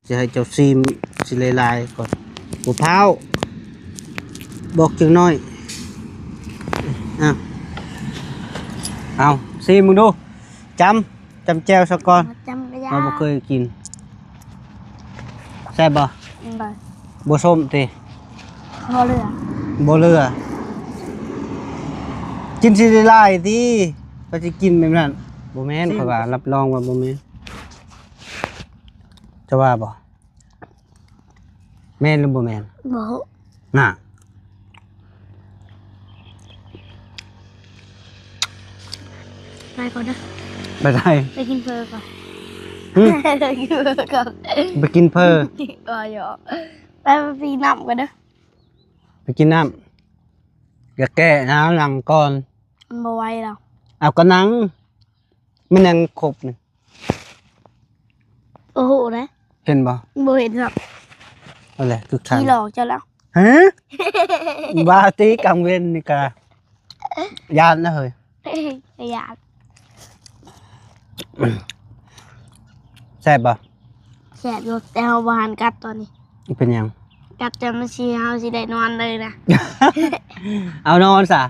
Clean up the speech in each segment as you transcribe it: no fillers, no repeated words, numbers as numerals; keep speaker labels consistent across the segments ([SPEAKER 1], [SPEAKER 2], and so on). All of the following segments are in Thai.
[SPEAKER 1] จะให้เจ้าซีมสิลายๆก่อนมะพร้าวบอกจังน้อยอ่ะเอาซีมึงดูจำแจวสักก่อน
[SPEAKER 2] จำไม่ได้
[SPEAKER 1] เราบ่เคยกินแซ่บบ่
[SPEAKER 2] บ่
[SPEAKER 1] บ่ส้มติ
[SPEAKER 2] บ่เรือ
[SPEAKER 1] บ่เลือกินสิได้หลายติก็สิกินแบบนั้นบ่แม่นข้อยว่ารับรองว่าบ่แม่นจะว่าบ่แม่นหรือบ่แม่น
[SPEAKER 2] บ่
[SPEAKER 1] น่ะ
[SPEAKER 2] ไปก่อนนะ
[SPEAKER 1] ไปได้
[SPEAKER 2] ไปกินเพอก่อน
[SPEAKER 1] หึ
[SPEAKER 2] ไปกินเพอก่อน
[SPEAKER 1] ไปกินเพอ
[SPEAKER 2] อ๋อเดี๋ยวไปปีน้ำกันนะ
[SPEAKER 1] ไปกินน้ำอย่าแก้น้ำหลังก่อน
[SPEAKER 2] มันบ่ไหวแล้ว
[SPEAKER 1] เอาก็นั่งมันยังครบนี่
[SPEAKER 2] โอ้โหนะ
[SPEAKER 1] เห็นบ่
[SPEAKER 2] บ่เห็นหรอก
[SPEAKER 1] เอาแหละคือคัน
[SPEAKER 2] ที่หลอกเจ้าแล้ว
[SPEAKER 1] ฮะบาติกังเวนนี่กะยานนะเฮ้ย
[SPEAKER 2] อยาก
[SPEAKER 1] แซ่บบ่
[SPEAKER 2] แสบอยู่แต่เอาบานกัดตอนนี้
[SPEAKER 1] เป็นยัง
[SPEAKER 2] กัดจนมันสิเฮาสิได้นอนเลยนะ
[SPEAKER 1] เอานอนซะ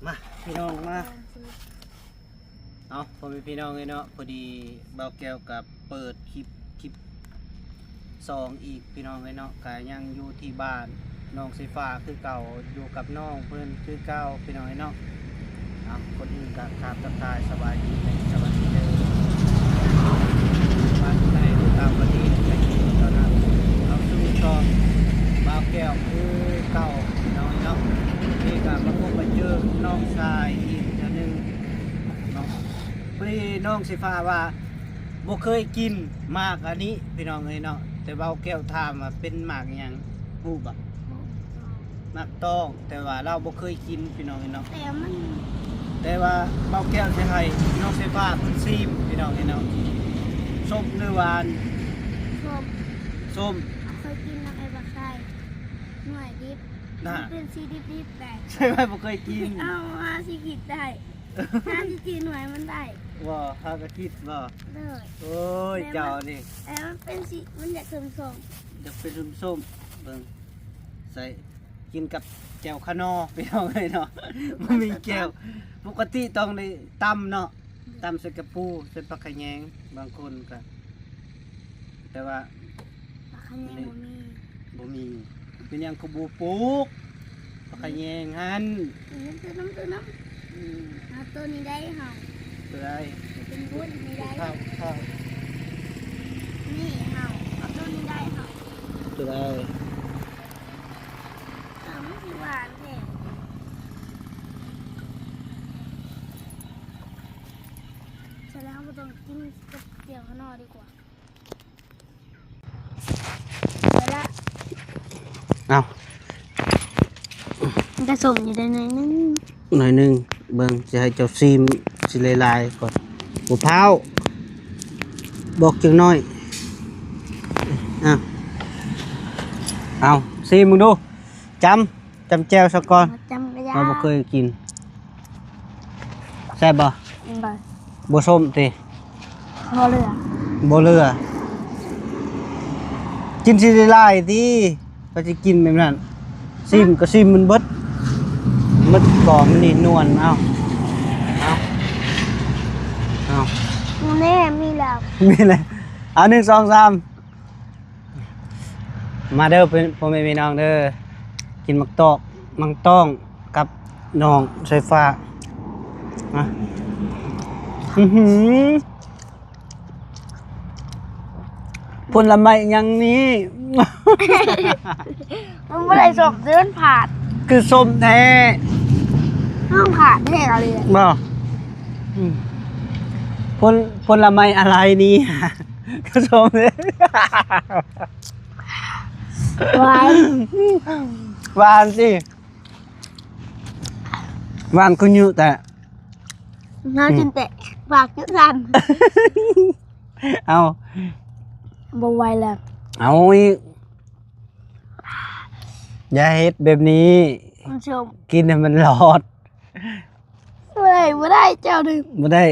[SPEAKER 1] มาพี่น้องมาเอาพอมีพี่น้องเลยเนาะพอดีเบาแก้วกับเปิดคลิปสองอีกพี่น้องเลยเนาะกายังอยู่ที่บ้านน้องสีฟ้าคือเก่าอยู่กับน้องเพื่อนคือเก่าพี่น้องเลยเนาะเอาคนอื่นกับครับทักทายสบายดีไหมสบายดีเลยบ้านไหนดูตามวันนี้ไปกินตอนนั้นเอาสู้ต่อเบาแก้วคือเก่าพี่น้องเนาะนี่ก็มาพบมาเจอน้องชายอีกอันหนึ่งเนาะพอดีน้องสีฟ้าว่าบ่เคยกินหมากอันนี้พี่น้องเลยเนาะแต่เบาแก้วถามว่าเป็นหมากหยังรูปอะหมากต้องแต่ว่าเราบ่เคยกินพี่น้องเลยเนาะ
[SPEAKER 2] แต่มัน
[SPEAKER 1] แต่ว่าเบาแก้วสีไทยน้องสีฟ้าเป็นซีมพี่น้องเลยเนาะส้มหรือหวาน
[SPEAKER 2] ชอบ
[SPEAKER 1] ส้ม
[SPEAKER 2] เคยกินน้ำไอ้บักไส้หน่วยดิบ
[SPEAKER 1] น่ะ
[SPEAKER 2] เป็นซีดิบๆแต่
[SPEAKER 1] ใช่ไหมบ่เคยกิน
[SPEAKER 2] เอามาสิกินได้ถ้าสิกินหน่วยมันได้
[SPEAKER 1] ว่าฮากะคิดว่า
[SPEAKER 2] เลย
[SPEAKER 1] โอ้ยเจ้านี่
[SPEAKER 2] แต่มันเป็นสีมันอยากเสริมสม
[SPEAKER 1] จะเป็นส้มๆเบิ่งใส่กินกับแจ่วขะนอพี่น้องเลยเนาะมันมีแจ่วปกติต้องได้ตำเนาะตำใส่กระปูใส่ปลาขะแยงบางคนก็แต่ว่า
[SPEAKER 2] ปลาคันแยงบ่มี
[SPEAKER 1] บ่มีเป็นหยังขบูปลูกปลาขะแยงหั่น
[SPEAKER 2] ตัวน้ำเอาตัวนี้ได้เหรอ
[SPEAKER 1] ตัวใด
[SPEAKER 2] เป็นวุ้นไม่ได้
[SPEAKER 1] ข้าว
[SPEAKER 2] นี่เหรอเอาตัวนี้ได้เหรอ
[SPEAKER 1] ตัวใด
[SPEAKER 2] มันสิหวานแท้เสร็จแล้วเราต้องกินกับเกี่ยวข้างนอกดีกว่าเสร็จแล้ว
[SPEAKER 1] เอา
[SPEAKER 2] มันจะสมอยู่ได้หน่อยนึง
[SPEAKER 1] หน่อยหนึงเบิ่งจะให้เจ้าซีมสิลายๆก่อนมะพร้าวบอกจังน้อยอ่ะเอาซีมึงดูจำแจวสักก่อน
[SPEAKER 2] จำไม่ได้
[SPEAKER 1] เราบ่เคยกินแซ่บบ่
[SPEAKER 2] บ่
[SPEAKER 1] บ่ส้มติ
[SPEAKER 2] บ่เรือ
[SPEAKER 1] บ่เลือกินสิได้หลายติก็สิกินแบบนั้นซิมก็ซิมมันเบิดก่อมันนี่นวลเอา
[SPEAKER 2] แน่มีแล้ว
[SPEAKER 1] มีอะไรเอา1 2 3มาเด้อเป็นพ่อแม่พี่น้องเด้อกินมักต้องกับน้องไฟฟ้ามาผลไม้อย่างนี้
[SPEAKER 2] มันไม่ได้สมเดินผ่าน
[SPEAKER 1] คือส้มแท้
[SPEAKER 2] ห้องผ่านแน่เลย
[SPEAKER 1] บ่อืมผลไม้อะไรนี่ ก็ส้มเลย
[SPEAKER 2] หวาน
[SPEAKER 1] หวานสิหวานก็อยู่แต่
[SPEAKER 2] น้ำจินเตะปากจุดสัน
[SPEAKER 1] เอา
[SPEAKER 2] บ่ไหวแล้ว
[SPEAKER 1] เอาอีก อย่าเฮ็ดแบบนี้
[SPEAKER 2] มันชม
[SPEAKER 1] กินให้มันรอด
[SPEAKER 2] ไม่ได้เจ้าดึง
[SPEAKER 1] บ่ได้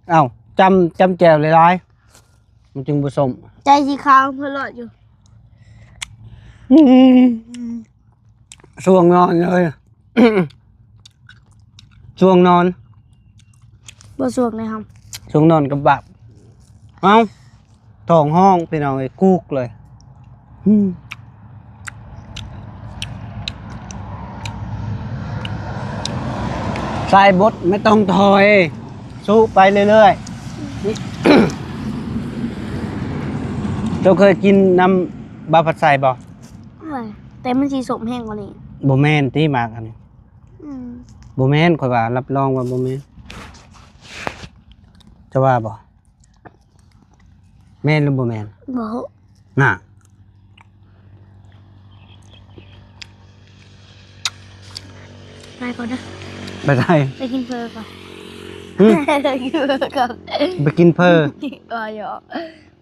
[SPEAKER 1] เอ้าจำแจ่วหลายๆมันจึงบ่สม
[SPEAKER 2] ใจสีขาวเพื่อหลอดอยู่
[SPEAKER 1] ช่วงนอนเลย ช่วงนอน
[SPEAKER 2] บ่สวกเลยครับ
[SPEAKER 1] ช่วงนอนกับบับเอ้าท้องห้องไปนอนไอ้กุกเลยสายบดไม่ต้องถอยสู้ไปเรื่อยๆ เจ้าเคยกินน้ำบาผัดใส่บ่
[SPEAKER 2] อะไรแต่มันสีสมแห้งกว่านี้
[SPEAKER 1] บ่แม่นที่มากอันนี้
[SPEAKER 2] อืม
[SPEAKER 1] บ่แม่นข่อยว่ารับรองว่าบ่แม่นจะว่าบ่แม่นหรือบ่แม่น
[SPEAKER 2] บ่
[SPEAKER 1] น่ะ
[SPEAKER 2] ไปก่อนนะ
[SPEAKER 1] ไปได้
[SPEAKER 2] ไปกินเพลก่อน
[SPEAKER 1] หึ
[SPEAKER 2] ไปกินเพลก่อน
[SPEAKER 1] ไปกินเพอ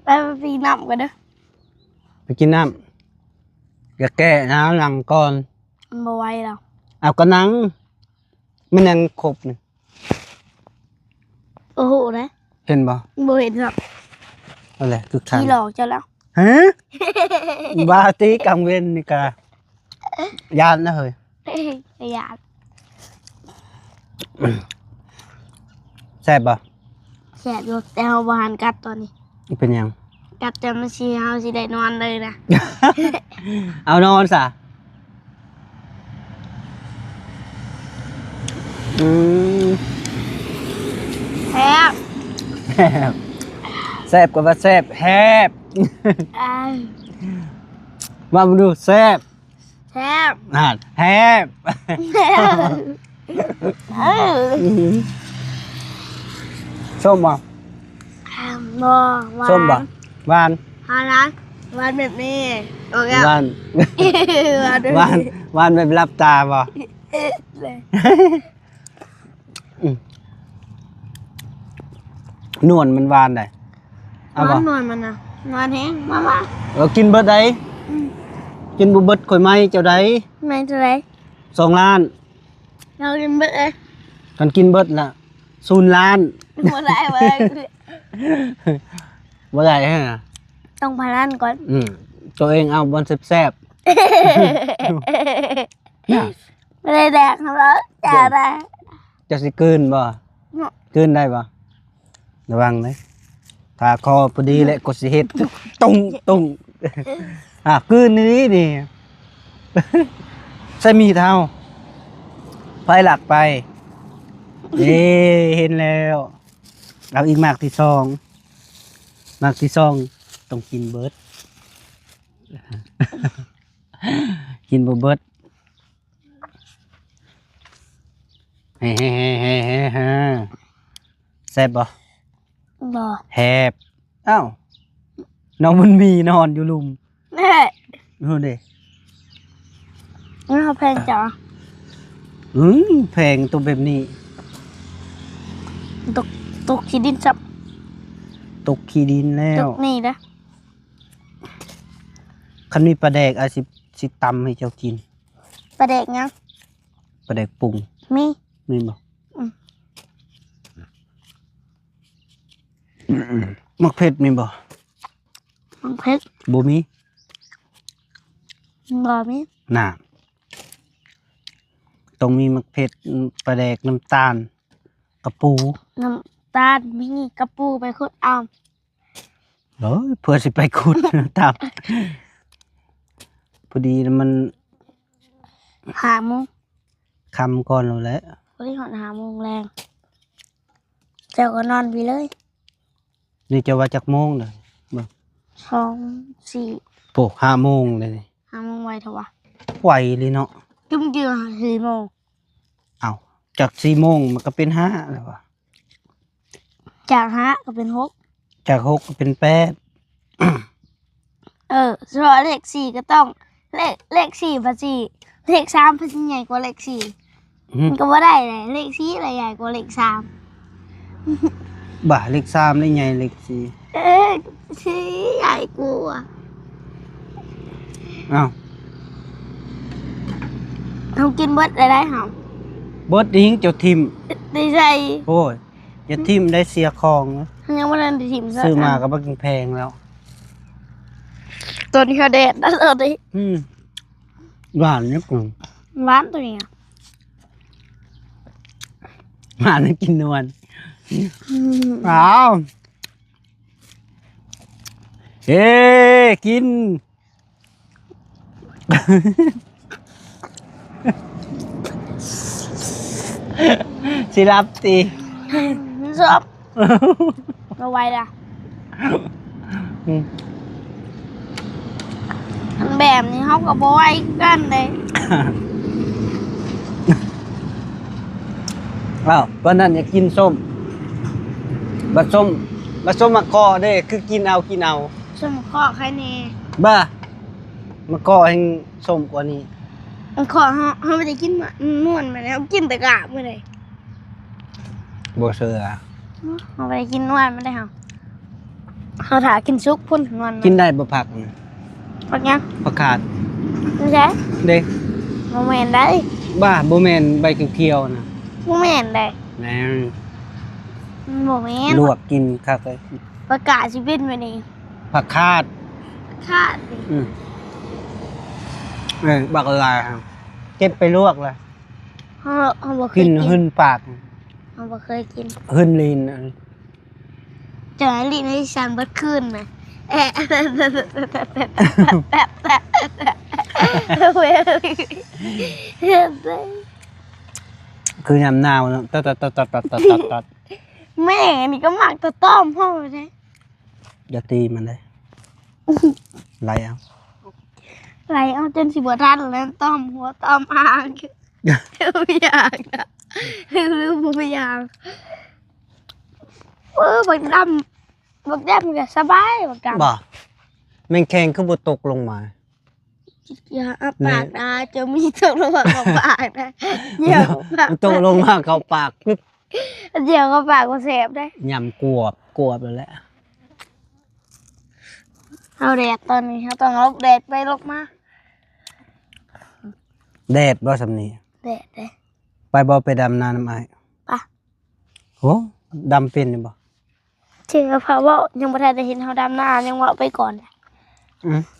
[SPEAKER 2] ไปปีน้ำกันนะ
[SPEAKER 1] ไปกินน้ำอย่าแก้น้ำหลังก่อน
[SPEAKER 2] มันบ่ไหวแล้ว
[SPEAKER 1] เอากระนังมันยังครบนี่
[SPEAKER 2] โอ้โหนะ
[SPEAKER 1] เห็นบ่
[SPEAKER 2] บ่เห็นหรอก
[SPEAKER 1] อะไรทุกท่าน
[SPEAKER 2] ที่หลอกเจ้าแล้ว
[SPEAKER 1] ฮะบาตีกังเวนนี่กะยานนะเฮ้ย
[SPEAKER 2] อย่า
[SPEAKER 1] แซ่บบ่
[SPEAKER 2] แสบอยู่แต่เอาบ่หันกัดตอนนี้
[SPEAKER 1] เป็นหยัง
[SPEAKER 2] กัดแต่มันสิเฮาสิได้นอนเลยนะ
[SPEAKER 1] เอานอนซะอืม
[SPEAKER 2] แซ่บ
[SPEAKER 1] แซ่บแซ่บกว่าแซ่บแฮบ
[SPEAKER 2] อ้าย
[SPEAKER 1] มาดูแซ่บ
[SPEAKER 2] แซ่บ
[SPEAKER 1] แฮบ
[SPEAKER 2] แซ่บเออ
[SPEAKER 1] ส้มบ่
[SPEAKER 2] บ่หวาน
[SPEAKER 1] ส้มบ่หวาน
[SPEAKER 2] หานะหวานแบบนี้โอเค
[SPEAKER 1] หวาน
[SPEAKER 2] หวานแบบ
[SPEAKER 1] หวานหวานแบบรับตาบ่
[SPEAKER 2] เลย
[SPEAKER 1] นวลมันหวานได้
[SPEAKER 2] ห
[SPEAKER 1] เอาบ่
[SPEAKER 2] วานนวลมันนะหวานแห้งมา
[SPEAKER 1] เรากินเบิดได้กินบ่เบิดข่อยไหมเจ้าใด
[SPEAKER 2] ไม่เท่าไร
[SPEAKER 1] 2 ล้าน
[SPEAKER 2] เรากินเบิดเลย
[SPEAKER 1] กันกินเบิดละ0 ล้าน
[SPEAKER 2] หมดแล้วเลย
[SPEAKER 1] บ่ได้ฮะ
[SPEAKER 2] ต้องพนันก่อน
[SPEAKER 1] ตัวเองเอาบอนแซ่บๆน่ะ
[SPEAKER 2] ไม่ได้แดกแล้วจ้าได้
[SPEAKER 1] จะสิกลืนบ่กลืนได้บ่ระวังเด้ถ้าคอพอดีแหละก็สิเฮ็ดตุ้งกลืนนี่นี่ ใส่มีดเท้าไฟหลักไปเห็นแล้วเอาอีกหมากที่2หมากที่2ต้องกินเบิด กินบ่เบิดเฮ้แซ่บบ่
[SPEAKER 2] บ่
[SPEAKER 1] แฮบอ้าวน้องมันมีนอนอยู่ลุม
[SPEAKER 2] แม่
[SPEAKER 1] นู่นดิ
[SPEAKER 2] งั้นเขาแพงจ้ะ
[SPEAKER 1] แพงตัวแบบนี้
[SPEAKER 2] ตกขี้ดินจับ
[SPEAKER 1] ตกขี้ดินแล้
[SPEAKER 2] ต
[SPEAKER 1] ว
[SPEAKER 2] กนี่นะ
[SPEAKER 1] คันมีปลาแดกอาจสิตำให้เจ้ากิน
[SPEAKER 2] ปลาเด็กยัง
[SPEAKER 1] ปลาแดกปรุง
[SPEAKER 2] มี
[SPEAKER 1] มีบ่
[SPEAKER 2] อืม
[SPEAKER 1] มักเผ็ดมีบ่
[SPEAKER 2] มังเพชร
[SPEAKER 1] บ่มี
[SPEAKER 2] บ่มี
[SPEAKER 1] น่ะต้องมีมักเผ็ดปลาแดกน้ำตาลกระปู
[SPEAKER 2] น้ำตาลมีกระปูไปขุดเอา
[SPEAKER 1] เอ้ยเพื่อสิไปขุด ตามพอดีมัน
[SPEAKER 2] หาโมง
[SPEAKER 1] คำก่อนแล้วแหละ
[SPEAKER 2] พอดีหอดหาโมงแรงเจ้าก็นอนไปเลย
[SPEAKER 1] นี่จะว่าจักโมงเลย
[SPEAKER 2] 2 4
[SPEAKER 1] โอ้5 โมงเลยนี่
[SPEAKER 2] หาโมงไวเถอะวะ
[SPEAKER 1] ไหวเลยเนาะ
[SPEAKER 2] จุ่มจือ4 โมง
[SPEAKER 1] เอาจาก4 โมงมันก็เป็น5แล้ววะ
[SPEAKER 2] จาก5ก็เป็น6
[SPEAKER 1] จาก6ก็เป็น8
[SPEAKER 2] ส่วนเลข4ก็ต้องเลข4ภาษีเลข3ภาษีใหญ่กว่าเลข4มันก็บ่ได้เลยเลข4อะไรใหญ่กว่าเลข3
[SPEAKER 1] บ่าเลข3ได้ใหญ่เลข4
[SPEAKER 2] 4ใหญ่กว่า
[SPEAKER 1] อ้าว
[SPEAKER 2] เขากินเบิดได้หอม
[SPEAKER 1] เบิดดิ้งเจ้าทิม
[SPEAKER 2] ดีใจ
[SPEAKER 1] โอ้ยอย่าทิมได้เสียของนะ
[SPEAKER 2] ยังไม่ได้ถิม
[SPEAKER 1] ซื้อมาก็บ่กินแพงแล้ว
[SPEAKER 2] ตัวนี้เขาเด็ดนะตัวนี้
[SPEAKER 1] หวานนิดหนึง
[SPEAKER 2] ร้านตัวนี้
[SPEAKER 1] หวานกินนวลอ้าวเฮ้กิน สิรับตี
[SPEAKER 2] ชอบมาไว้ละแบบนี้เขาก็บไว้กันเลย
[SPEAKER 1] อ้าววันนั้นอยากกินส้มบัดส้มมะกอเด้คือกินเอา
[SPEAKER 2] สมข้อใครเนี่ย
[SPEAKER 1] บ้ามะกอแห่งส้มกว่านี้
[SPEAKER 2] ขอเขาไม่ได้กินมันนวลมาแล้วกินแต่กาบเมื่อไร
[SPEAKER 1] บ่เสือ
[SPEAKER 2] เขาไม่ได้กินนวลมาได้เขาถากินซุกพุ่นนวล
[SPEAKER 1] กินได้บ่ผัก
[SPEAKER 2] ปักยัง
[SPEAKER 1] ผักขาด
[SPEAKER 2] ไม่ใช่
[SPEAKER 1] เด้
[SPEAKER 2] โมเมนได้
[SPEAKER 1] บ้าบ่แม่นใบเขียวๆนะ
[SPEAKER 2] โมเมนได้
[SPEAKER 1] แหม่
[SPEAKER 2] โมเมน
[SPEAKER 1] ลวกกินคักเลย
[SPEAKER 2] ประกาศชีวิตไปนี่
[SPEAKER 1] ผักคาด
[SPEAKER 2] คาดดิ
[SPEAKER 1] บักลายครับเก็บไปลวกเลย
[SPEAKER 2] เขาบอกเค
[SPEAKER 1] กิ
[SPEAKER 2] ย
[SPEAKER 1] น
[SPEAKER 2] กิน
[SPEAKER 1] หึ่นปาก
[SPEAKER 2] เขาบอกเคยกิน
[SPEAKER 1] หึ่นลีน
[SPEAKER 2] เจอลินให้ฉันเบิดขึ้นไหมเอ๊ะ
[SPEAKER 1] คือยำนาวเนาะตัด
[SPEAKER 2] แม่นี่ก็หมักตัวต้มพ่อใช่
[SPEAKER 1] อย่าตีมันเลยไรเอา
[SPEAKER 2] ไรเอาจนสิบทันแล้วต้อมหัวต้อมอ่างไม่อยากนะลืมไม่อยากบักดำก็สบายบักดำ
[SPEAKER 1] บ่แมงแคงคือบ่ตกลงมา
[SPEAKER 2] อย่าอ้าปากนะจะมีตกลงมากับปากนะเดี๋ยว
[SPEAKER 1] มันตกลงมาเข้าปากปึ๊บ
[SPEAKER 2] เดี๋ยวก็ปากก็เสบได้
[SPEAKER 1] ยำกวบแล้วแหละ
[SPEAKER 2] เอาแดดตอนนี้เขาต้องลบแดดไปลบมา
[SPEAKER 1] แดดบ่สำนี
[SPEAKER 2] แดดเลย
[SPEAKER 1] ไปบ่ไปดำนาน้ำอ้าย
[SPEAKER 2] ปะ
[SPEAKER 1] โหดำเป็นนี่บ่
[SPEAKER 2] เชื่อเพราะว่ายังไม่ทันได้เห็นเขาดำหน้ายังว่าไปก่อน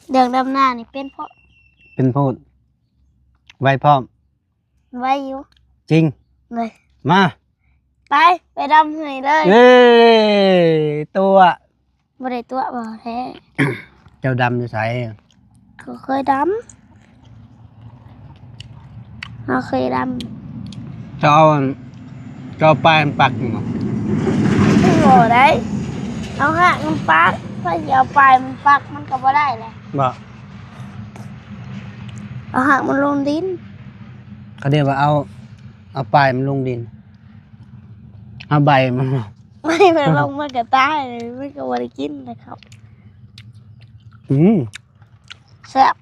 [SPEAKER 2] เรื่องดำหน้านี่เป็นเพราะ
[SPEAKER 1] เป็นพูดไว้พร้อม
[SPEAKER 2] ไว้อยู่
[SPEAKER 1] จริง
[SPEAKER 2] เลย
[SPEAKER 1] มา
[SPEAKER 2] ไปดำให้เลย
[SPEAKER 1] เย้ตัว
[SPEAKER 2] บ่ได้ตัวบ่แท้
[SPEAKER 1] เจ้าดำอยู่ไส
[SPEAKER 2] ก็เคยดำเราเคยด
[SPEAKER 1] เจ้าปลายมันปักอยู่บ่
[SPEAKER 2] ำบ่ได้เอาหากมันปักถ้าอย่าปลายมันปักมันก็บ่ได้เลย
[SPEAKER 1] บ่
[SPEAKER 2] เอาหากมันลงดิน
[SPEAKER 1] เขาเรียกว่าเอาปลายมันลงดินเอาใบมัน
[SPEAKER 2] ไม่มันลงมันก็ตายเลยมันก็บ่ได้กินนะครับ แซ่บ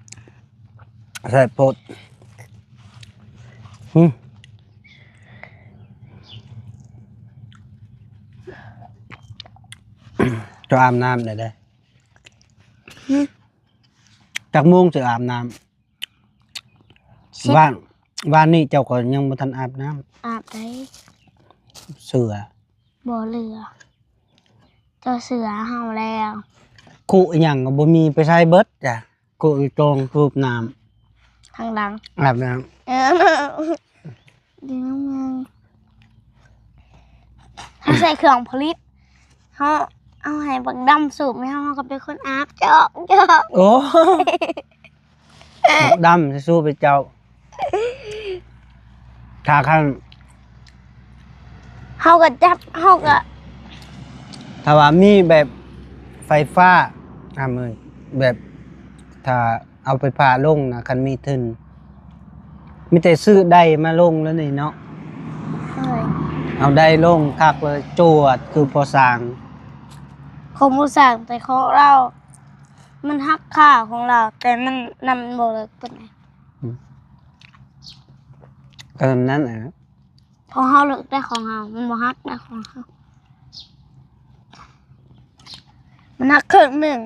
[SPEAKER 1] ใส่โพดจะอาบน้ำได้ได้จากโมงจะอาบน้ำบ้านนี่เจ้าก็ยังบ่ทันอาบน้
[SPEAKER 2] อาบได้
[SPEAKER 1] ำเสือ
[SPEAKER 2] บ่เรือเจ้าเสือเฮาแล้ว
[SPEAKER 1] คู่อหย่างก็บ่มีไปใช้เบิดจ้ะคู่อีตรงรูปน้
[SPEAKER 2] ทางหลัง
[SPEAKER 1] ำอาบน้
[SPEAKER 2] เดี๋ยวมึงเขาใส่เครื่องผลิตเขาเอาให้บักดำสูบไม่เขาก็เป็นคนอาบเจาะ
[SPEAKER 1] ำโอ้ ดำจะสู้ไปเจ้าถ้าขั้น
[SPEAKER 2] เขาก็จับเขาก็
[SPEAKER 1] ถ้าว่ามีแบบไฟฟ้ามือแบบถ้าเอาไปผ่าลงนะคันมีทึนมีแต่ซื้อได้มาลงแล้วนี่เนาะ
[SPEAKER 2] เอ้ย
[SPEAKER 1] เอาได้ลงคักเลยจวดคือพอสร้าง
[SPEAKER 2] ของผู้สั่งแต่ของเรา มันหักค่าของเรา แต่มันนำโบเลยเป็นไง
[SPEAKER 1] ก็ทำนั้นนะ
[SPEAKER 2] ของเขาเลิกได้ของเรามันบ่หักได้ของเขามันหักครึ่งหนึ่ง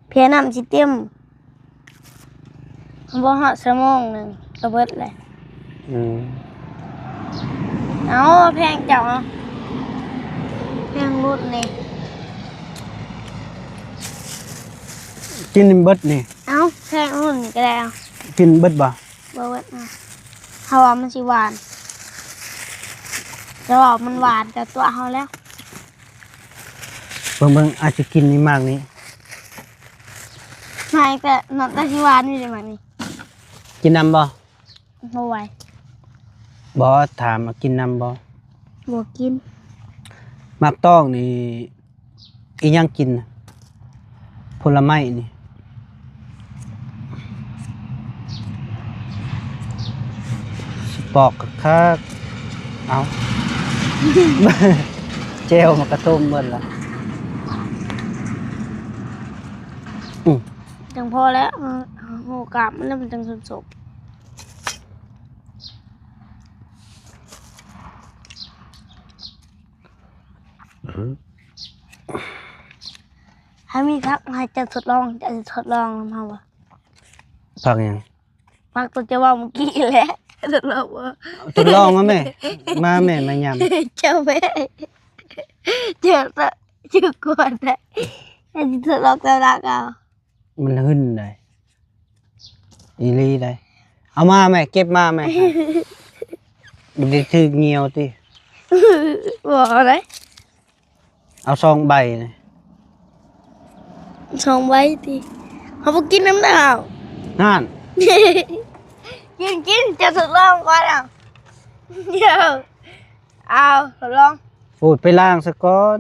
[SPEAKER 2] เพียนำสิเต็ม บ่ฮอดชั่วโมงหนึงก็เบิดเลย
[SPEAKER 1] อืม
[SPEAKER 2] เอาแพงจังเนาะแพงรุดนี่
[SPEAKER 1] กินเบิดนี่
[SPEAKER 2] เอาแพงรุ่นนี่ก็ได้เอา
[SPEAKER 1] กินเบิดบ่
[SPEAKER 2] เบิดเอาเฮาว่ามันสิหวานจะว่ามันหวานแต่ตัวเฮาแล้ว
[SPEAKER 1] เบิ่งอาจจะกินนี่มากนี้
[SPEAKER 2] ไม่แต่นอนแต่สิหวานนี่ได้มั้ยนี่
[SPEAKER 1] กินน้ำบ่
[SPEAKER 2] บ่ไหว
[SPEAKER 1] บ่ถามว่ากินน้ำบ่
[SPEAKER 2] บ่กิน
[SPEAKER 1] มักต้องนี่อีหยังกินน่ะผลไม้นี่สิปอกคักๆเอา เจลมากระต้มเบิดละ
[SPEAKER 2] จังพอแล้วโหกาบมันแล้วมันจังสดๆให้มีพักให้จะทดลองนำเฮาว่า
[SPEAKER 1] ผักหยัง
[SPEAKER 2] พักตัวจะว่าเมื่อกี้แหละทดลองว่า
[SPEAKER 1] ทดลองมาแม่ มาแม่มายำ
[SPEAKER 2] เจ้าแม่เจ้าละชื่อกวนได้ให้ทดลองตะลักเอา
[SPEAKER 1] มันหึ่นได้อีหลีได้เอามาแม่เก็บมาแม่บ่ได้ถือเงียวติ
[SPEAKER 2] บอกอะไร
[SPEAKER 1] เอาซองใบนี่
[SPEAKER 2] ส่งไว้ทีเขาบอกกินน้ำหนาว
[SPEAKER 1] นั่น
[SPEAKER 2] กินจะทดลองก่อนเอาเดี๋ยวเอาทดลอง
[SPEAKER 1] โอ้ยไปล้างซะก่อน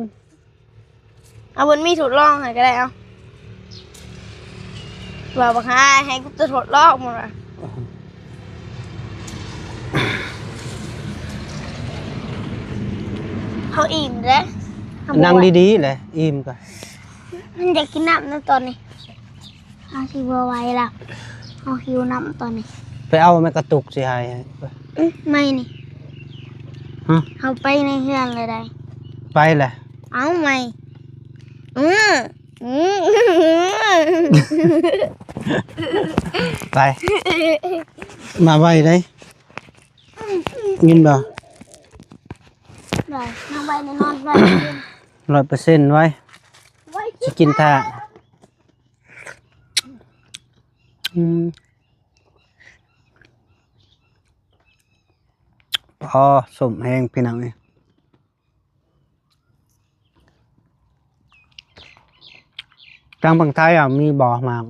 [SPEAKER 2] เอาบนมีทดลองให้ก็ได้เอาว่าบักให้กูจะทดลองมันว่ะเขาอิ่มแล้ว
[SPEAKER 1] นั่งดีๆเลยอิ่มก่อน
[SPEAKER 2] มันจะกินน้ำนะตอนนี้เอาชิบไว้แล้วเอาหิวน้ำตอนนี้
[SPEAKER 1] ไปเอาแม่กระตุกสิให้
[SPEAKER 2] ไม่นี่
[SPEAKER 1] ฮะ
[SPEAKER 2] เอาไปในเฮือนเลยได้
[SPEAKER 1] ไปแหละ
[SPEAKER 2] เอาไม่อืมอืม
[SPEAKER 1] ไป มาไว้ได้ยินบ่
[SPEAKER 2] ได้นั่งไปนอนไป
[SPEAKER 1] 100%ไว้สิกินท่าพอสมแห้งพี่น้องนี่กลางฝั่งไทยมีบ่อมาก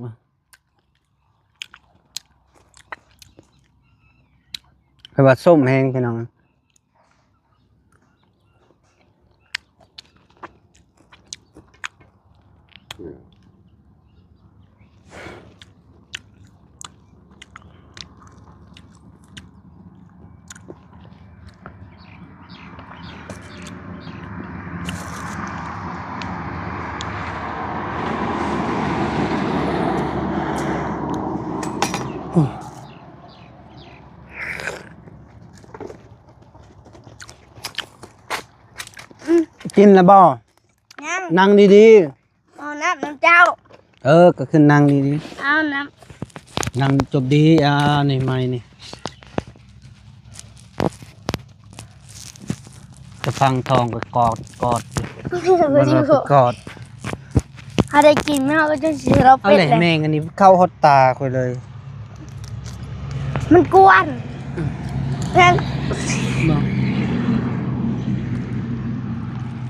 [SPEAKER 1] คือว่าส้มแห้งพี่น้องกินแล้วบ่
[SPEAKER 2] ยัง
[SPEAKER 1] นั่งดี
[SPEAKER 2] เอาน้ำเจ้า
[SPEAKER 1] ๆก็ขึ้นนั่งดี
[SPEAKER 2] เอาน้
[SPEAKER 1] ๆนั่งจบดีนี่ไม่นี่จะฟังทองก็กอด
[SPEAKER 2] ำ
[SPEAKER 1] มันก็กอด
[SPEAKER 2] ถ้าได้กินไม่เอาก็จะเสียเรา
[SPEAKER 1] เอา
[SPEAKER 2] เป็ด
[SPEAKER 1] เลย
[SPEAKER 2] เลย
[SPEAKER 1] แม่งอันนี้เข้าฮอตตาคุยเลย
[SPEAKER 2] มันกวนแพง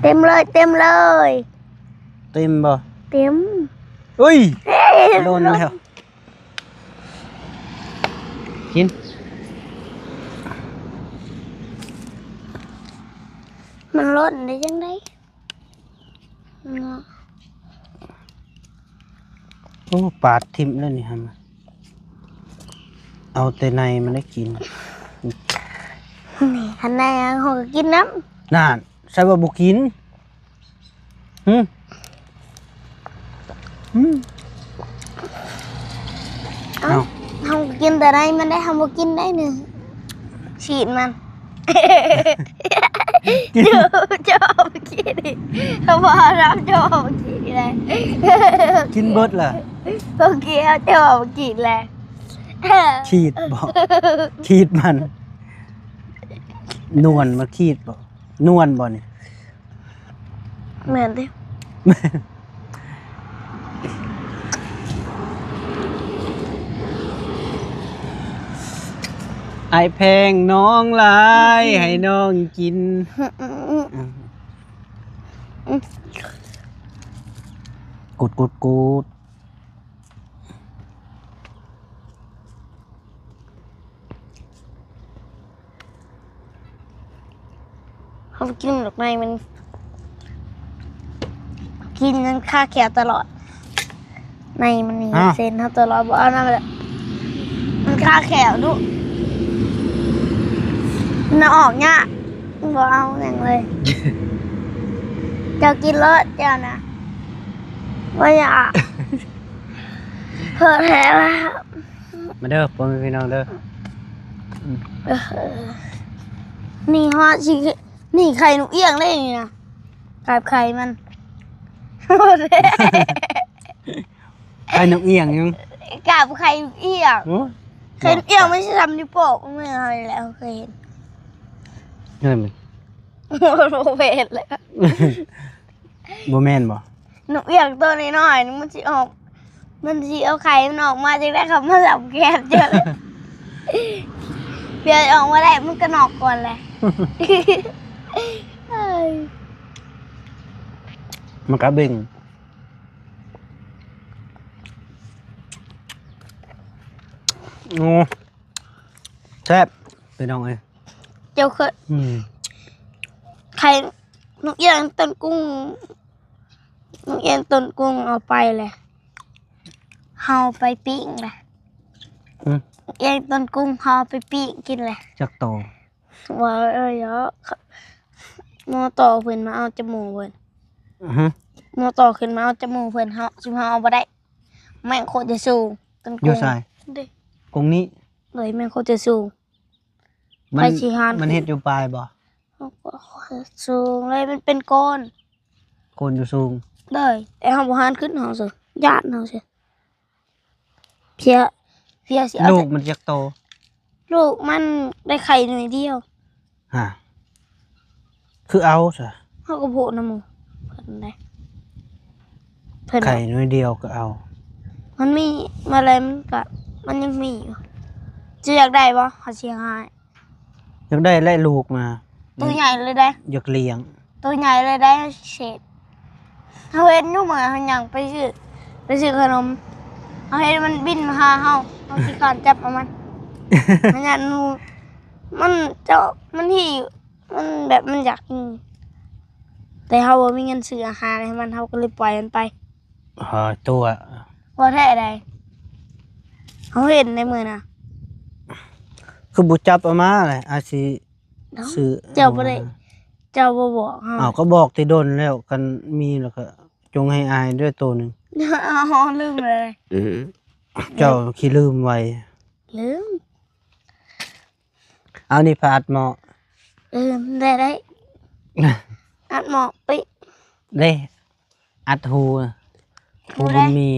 [SPEAKER 2] เต็มเลย
[SPEAKER 1] เต็มบ่
[SPEAKER 2] เต็ม
[SPEAKER 1] อุ้ยโดนแล้วกิน
[SPEAKER 2] มันล้นได้ยังไง
[SPEAKER 1] โอ้ปาดทิ่มแล้วนี่ฮะเอาแต่ในมันได้กิน
[SPEAKER 2] นี่ทันใดเขาก็กินน้
[SPEAKER 1] นั่นใส่ว่าบุกินหึเอา
[SPEAKER 2] ำเขาก็กินแต่ใดมันได้ทำว่ากินได้หนึ่งฉีดมัน
[SPEAKER 1] กิน
[SPEAKER 2] เจ้าเอาไปกินดิเขาบอกเราเจ้าเอาไปกินเลย
[SPEAKER 1] กินเบิดล่ะ
[SPEAKER 2] โอเคเอาเจ้าเอาไปกินเลย
[SPEAKER 1] ขีดบ่ขีดมันนวลมาขีดบ่นวลบ่นี่
[SPEAKER 2] เหมือนดิ
[SPEAKER 1] ไอแพงน้องหลายให้น้องกินกูดกูดกูด
[SPEAKER 2] เขากินดอกไม้มัน กินนั้นค่าแขวตลอด ในมันนี่เซนเขาตลอดบอกเอาหน้าไปเลยมันค่าแขวดูมันออกเนี่ยบอกเอาอย่างเลยจะกินรสเจ้านะว่าอยากเพิ่มแผลแล้ว
[SPEAKER 1] มาเด้อพ่อแม่พี่น้องเด้อ
[SPEAKER 2] นี่ฮะชินี่ไข่หนูเอี้ยงเลยนี่นะกาบไข่มัน
[SPEAKER 1] ไข่นกเอียงยัง
[SPEAKER 2] กาบไข่หนูเอี้ยง
[SPEAKER 1] โอ้
[SPEAKER 2] ไข่หนูเอี้ยงไม่ใช่ทำนิ้วโป้งไม่อะไรแล้วเคยเห็น
[SPEAKER 1] เฮ้ยมัน
[SPEAKER 2] โรเบตเลย
[SPEAKER 1] บ่แม่นบ่
[SPEAKER 2] หนูเอี้ยงตัวน้อยๆนี่มันสิออก มันสิเอาไข่มันออกมาจากได้คำมาสับแกบเจอเลยเดี๋ยวออกมาได้มันก็นอกก่อนเลย เอ้ย
[SPEAKER 1] มันก็เบ่งโอ้แซ่บพี่น้องเอ้ย
[SPEAKER 2] เจ้าเคยไข่นกเอี้ยงต้นกุ้งนกเอี้ยงต้นกุ้งเอาไปเลยเฮาไปปิ้งเลยนกเอี้ยงต้นกุ้งเฮาไปปิ้งกินเลย
[SPEAKER 1] จักโต
[SPEAKER 2] ว่าเยอะมอต่อเพิ่นมาเอาจมูกเพิ่น
[SPEAKER 1] ฮะ
[SPEAKER 2] มอต่อขึ้นมาเอาจมูกเพิ่นเฮาสิเฮาเอาบ่ได้แม่งโคตรจะสูงต้น
[SPEAKER 1] อยู่
[SPEAKER 2] กุ้ง
[SPEAKER 1] ไส
[SPEAKER 2] เด้
[SPEAKER 1] กงนี้
[SPEAKER 2] เลยแม่งโคตรจะสูง
[SPEAKER 1] มัน
[SPEAKER 2] ไปสิหาน
[SPEAKER 1] มันเฮ็ดอยู่ปลายบ่
[SPEAKER 2] สูงเลยมันเป็นก้อน
[SPEAKER 1] โคนอยู่สูง
[SPEAKER 2] เลยแต่เฮาบ่หานขึ้นเฮาซะญาติเฮาซะเพียสิเอา
[SPEAKER 1] ลูก
[SPEAKER 2] แต่
[SPEAKER 1] มันจักโต
[SPEAKER 2] ลูกมันได้ไข่หน่อยเดียว
[SPEAKER 1] ฮะคือเอาซะ
[SPEAKER 2] เฮาก็โพดนำหมู่เพิ่นได้เพิ่น
[SPEAKER 1] ไข่น้อยเดียวก็เอา
[SPEAKER 2] มันมีอะไรมันยังมีอยู่จะอยากได้บ่เฮาสิหา
[SPEAKER 1] อยากได้ไล่ลูกมา
[SPEAKER 2] ตัวใหญ่เลยได้
[SPEAKER 1] อยากเลี้ยง
[SPEAKER 2] ตัวใหญ่เลยได้เฉดเขาเห็นอยู่เหมือนเขาอยากไปซื้อขนมเขาเห็นมันบินมาหาเขาขี้การจับเอามัน มันอยากนูมันเจ้ามันที่มันแบบมันอยากกินแต่เขาบ่มีเงินซื้ออาหารให้มันเขาก็เลยปล่อยมันไป
[SPEAKER 1] ตัว
[SPEAKER 2] ว่าแท้ใดเขาเห็นในมือน่ะ
[SPEAKER 1] คือบุจับเอามาเลยอาสิซื้อ
[SPEAKER 2] เจ้าบ่ได้เจ้าบ่บอกเขา
[SPEAKER 1] อ้าวก็บอกที่โดนแล้วกันมีแล้วก็จงให้อายด้วยตัวหนึ่ง
[SPEAKER 2] เอาลืมเลย
[SPEAKER 1] เจ้าขี้ลืมไว้
[SPEAKER 2] ลืม
[SPEAKER 1] เอานี่พาดหมอ
[SPEAKER 2] ได้อัดหมอกไป
[SPEAKER 1] เด้อัดหูหูมันมี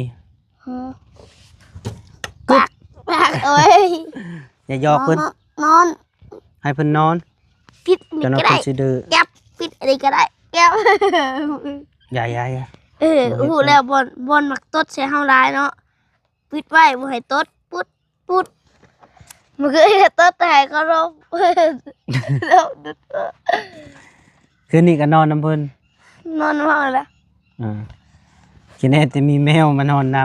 [SPEAKER 2] ปากเอ้ย
[SPEAKER 1] อย่ายอกเพิ่น
[SPEAKER 2] นอน
[SPEAKER 1] ให้เพิ่นนอน
[SPEAKER 2] ปิด
[SPEAKER 1] จน
[SPEAKER 2] นี่
[SPEAKER 1] ว่า
[SPEAKER 2] ก็
[SPEAKER 1] เพิ่
[SPEAKER 2] ได้
[SPEAKER 1] นสิดื้อ
[SPEAKER 2] แก๊บปิดอะไรก็ได้แก๊บ
[SPEAKER 1] อย่า
[SPEAKER 2] หูแล้วบนมักตดใช้เฮาร้ายเนาะปิดไว้บ่ให้ตดปุ๊ดมันก็ให้ตดแต่ให้เขารบแล้ว
[SPEAKER 1] คืนนี้ก็นอนน้ำเพิ่น
[SPEAKER 2] นอนมาแล้ว
[SPEAKER 1] คิดแน่แต่มีแมวมานอนน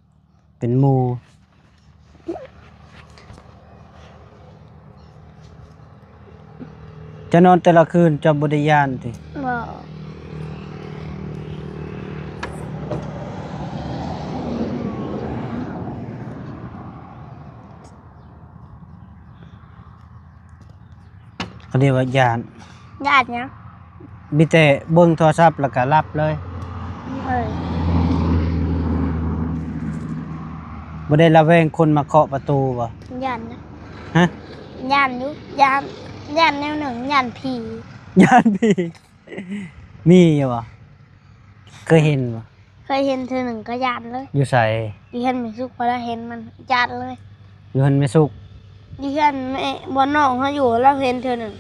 [SPEAKER 1] ำเป็นหมู่จะนอนแต่ละคืนจะบ่ได้ย่านติ
[SPEAKER 2] บ่
[SPEAKER 1] เขาเรียกว่าย่าน
[SPEAKER 2] ญาติหยัง
[SPEAKER 1] มีแต่เบิ่งโทรศัพท์แล้วก็หลับเลย
[SPEAKER 2] เอ้ย
[SPEAKER 1] บ่ได้ระแวงคนมาเคาะประตูบ่
[SPEAKER 2] ญาตินะ
[SPEAKER 1] ฮะ
[SPEAKER 2] ญาติอยู่ญาติแนวหนึ่งญาติผี
[SPEAKER 1] ย่านพี่มีอยู่บ่เคยเห็นบ่
[SPEAKER 2] เคยเห็นเธอหนึ่งก็ญาติเลย
[SPEAKER 1] อยู่ไส
[SPEAKER 2] ที่เห็นมีสุกพอแล้วเห็นมันญาติเลย
[SPEAKER 1] เงินไม่สุก
[SPEAKER 2] ดิฉันแม่บนน้องเขาอยู่แล้วเห็นเธอหนึ่ง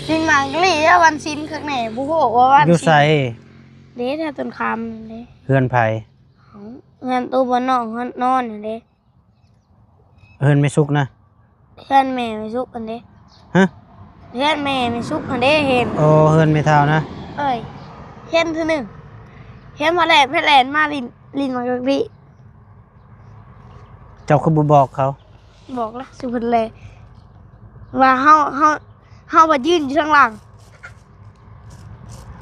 [SPEAKER 2] สินหมากลี่แล้ววันสินข้างไหนบุโหว่าวัน
[SPEAKER 1] อยู่
[SPEAKER 2] สิ
[SPEAKER 1] ใส่
[SPEAKER 2] เด้ถ้าต้นคำเด้
[SPEAKER 1] เฮือนไผ
[SPEAKER 2] ของเงินตัวบนน้องเขานอนอยู่เด้
[SPEAKER 1] เฮือนไม่สุกนะ
[SPEAKER 2] เพื่อนแม่ไม่ซุกกันเด้
[SPEAKER 1] ฮะ
[SPEAKER 2] เพื่อนแม่ไม่ซุกกันเด้เห็น
[SPEAKER 1] โอ้เฮือนไม่เท่านะ
[SPEAKER 2] เอ้ยเห็นเธอหนึ่งเห็นมาแหลนแหลนมาลินมากะลิ
[SPEAKER 1] เจ้าคือบ่บอกเขา
[SPEAKER 2] บอกแล้วสุพรรณเลยว่าเฮามายืนอยู่ข้างหลัง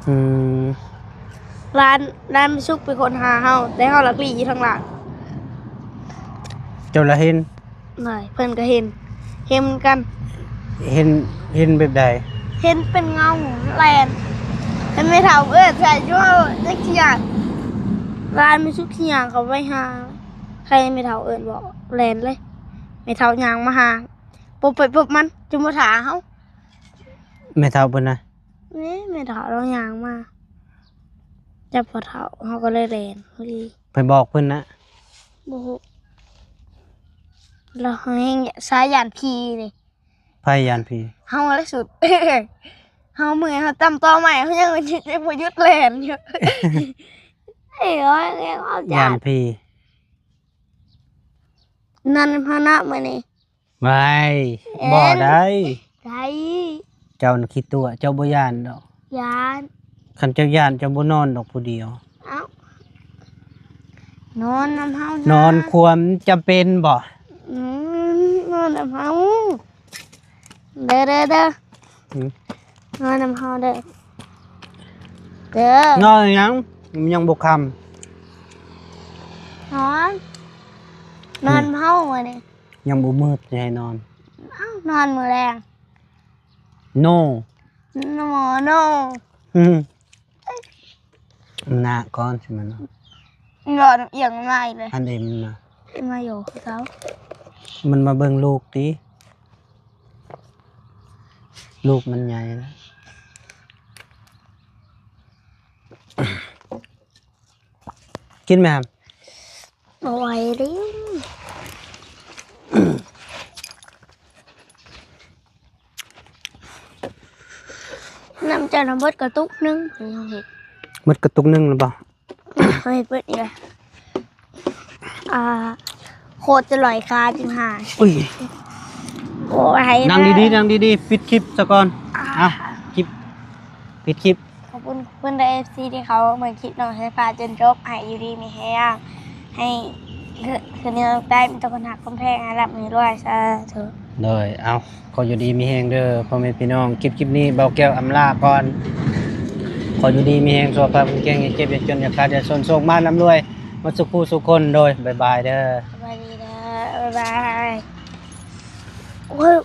[SPEAKER 1] อืม
[SPEAKER 2] ร้านไม่ซุกเป็นคนหาเฮาแต่เฮาลักลี่อยู่ข้างหลัง
[SPEAKER 1] เจ้าละเห็น
[SPEAKER 2] หน่อยเพิ่นก็เห็นเหมือนกัน
[SPEAKER 1] เห็นแบบใด
[SPEAKER 2] เห็นเป็นเงาแลนเห็นไม่เท่าใส่ชั่วเล็กขี้ยางร้านไม่ซุกขี้ยางเขาไปหาใครไม่เท่าบอกแลนเลยไม่เท่ายางมาหาปบไปปบมันจุมาถาเฮา
[SPEAKER 1] ไม่เท่าเพิ่นนะ
[SPEAKER 2] นี่ไม่เท่าเรายางมาจับพอเท่าเฮาก็เลยแลนพอดี
[SPEAKER 1] ไปบอกเพิ่นนะ
[SPEAKER 2] โบเราให้สายยานพีเลย
[SPEAKER 1] ไผยานพี่
[SPEAKER 2] เฮาเลยสุด เฮาเมื่อยเฮาตำต่อใหม่เขายังมันจะพยุดแลนอยู่ เอ้ยเอา
[SPEAKER 1] ยานพี่
[SPEAKER 2] นั่นพานะมื้อนี้
[SPEAKER 1] ไม่บ่ได้
[SPEAKER 2] ได
[SPEAKER 1] เจ้าน่ะคิดตัวเจ้าบ่ย่านดอก
[SPEAKER 2] ยาน
[SPEAKER 1] คันเจ้าย่านเจ้าบ่นอนดอกผู้เดียว
[SPEAKER 2] เอ้านอนน้ำเฮาน
[SPEAKER 1] อนความจำเป็นบ่
[SPEAKER 2] นอนน้ำเฮาเด้อ
[SPEAKER 1] อืม
[SPEAKER 2] นอนน้ำเฮาเด้อน
[SPEAKER 1] อนหยังมันยังบ่ค่ำ
[SPEAKER 2] นอนเฮามื้อนี้
[SPEAKER 1] ยังบ่มืดจะให้นอน
[SPEAKER 2] เอ้านอนมื้อแรง
[SPEAKER 1] no
[SPEAKER 2] หมอโน
[SPEAKER 1] อืมหน้าก่อนใช่มั้ยเนาะ
[SPEAKER 2] นอนเอียงง่ายเลย
[SPEAKER 1] อันเอ็มนะ
[SPEAKER 2] มาอยู่กับเขา
[SPEAKER 1] มันมาเบิ่งลูกติลูกมันใหญ่แล้วกินไหมครับ
[SPEAKER 2] เอาไว้ดิน้ำจะน้ำเบิดกระตุกนึงเขาเห็น
[SPEAKER 1] มันกระตุกนึงหรือเปล่า
[SPEAKER 2] เขาเห็นเบิดอีกเลยโคตรจะลอยคาจิงหาย
[SPEAKER 1] อุ้ย
[SPEAKER 2] โอ้ย
[SPEAKER 1] นั่งดีๆนั่งดีๆปิดคลิปซะก่อนอ่ะคลิปปิดคลิป
[SPEAKER 2] ขอบคุณเพื่อนในFC ที่เขาเหมือนคลิปน้องใช้ฟ้าจนจบให้อยู่ดีมีแห้งให้คืนนี้ได้มีตะคนหักคนแพงให้รับมือด้วยซะเถอะ
[SPEAKER 1] เลยเอาขออยู่ดีมีแฮงเด้อพ่อแม่พี่น้องคลิปนี้เบาแก้วอำลาก่อนขออยู่ดีมีแฮงสุขภาพแข็งแรงอย่าเจ็บอย่าจนอย่าขาดอย่าโศกมาร่ำรวยมาสุขผู้สุขคนโดยบ๊ายบายเด้อ
[SPEAKER 2] สวัสดีนะบ๊ายบายโอ้ย